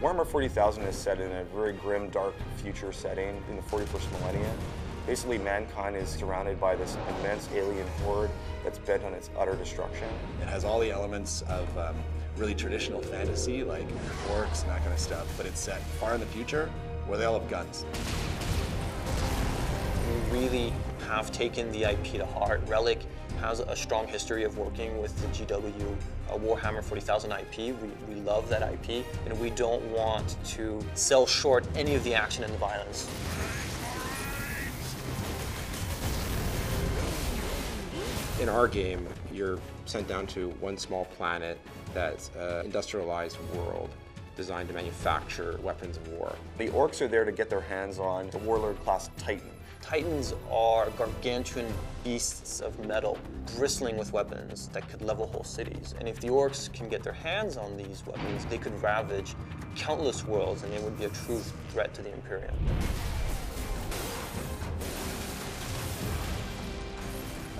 Warhammer 40,000 is set in a very grim, dark future setting in the 41st millennium. Basically, mankind is surrounded by this immense alien horde that's bent on its utter destruction. It has all the elements of really traditional fantasy, like orcs and that kind of stuff, but it's set far in the future where they all have guns. We really have taken the IP to heart. Relic has a strong history of working with the GW Warhammer 40,000 IP. We love that IP, and we don't want to sell short any of the action and the violence. In our game, you're sent down to one small planet that's an industrialized world designed to manufacture weapons of war. The orcs are there to get their hands on the warlord-class Titan. Titans are gargantuan beasts of metal, bristling with weapons that could level whole cities. And if the orcs can get their hands on these weapons, they could ravage countless worlds, and they would be a true threat to the Imperium.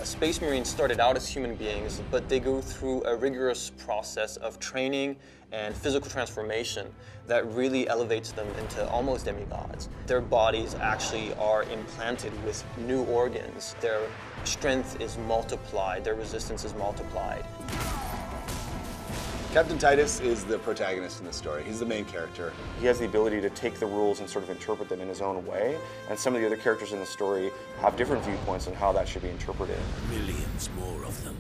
Space Marines started out as human beings, but they go through a rigorous process of training and physical transformation that really elevates them into almost demigods. Their bodies actually are implanted with new organs. Their strength is multiplied, their resistance is multiplied. Captain Titus is the protagonist in the story. He's the main character. He has the ability to take the rules and sort of interpret them in his own way, and some of the other characters in the story have different viewpoints on how that should be interpreted. Millions more of them.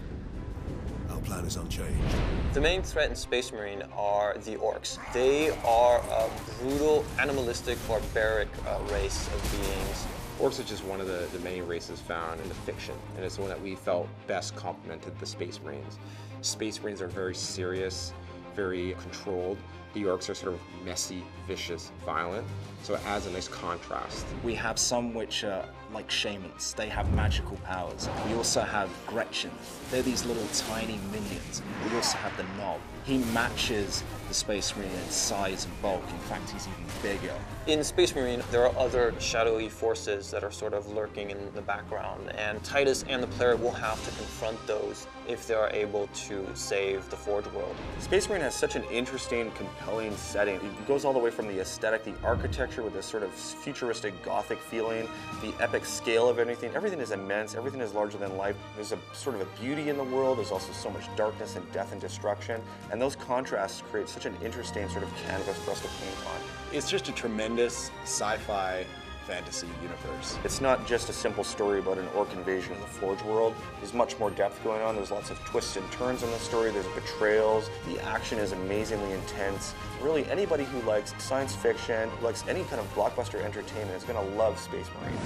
Our plan is unchanged. The main threat in Space Marine are the orcs. They are a brutal, animalistic, barbaric race of beings. Orcs is just one of the many races found in the fiction, and it's the one that we felt best complemented the Space Marines. Space Marines are very serious, very controlled. The orcs are sort of messy, vicious, violent, so it adds a nice contrast. We have some which are like shamans. They have magical powers. We also have Gretchen. They're these little tiny minions. We also have the Knob. He matches the Space Marine in size and bulk. In fact, he's even bigger. In Space Marine, there are other shadowy forces that are sort of lurking in the background, and Titus and the player will have to confront those if they are able to save the Forge world. Space Marine has such an interesting, compelling setting. It goes all the way from the aesthetic, the architecture with this sort of futuristic Gothic feeling, the epic scale of everything. Everything is immense, everything is larger than life. There's a sort of a beauty in the world, there's also so much darkness and death and destruction, and those contrasts create such an interesting sort of canvas for us to paint on. It's just a tremendous sci-fi fantasy universe. It's not just a simple story about an orc invasion in the Forge world. There's much more depth going on. There's lots of twists and turns in the story. There's betrayals. The action is amazingly intense. Really, anybody who likes science fiction, who likes any kind of blockbuster entertainment is going to love Space Marine.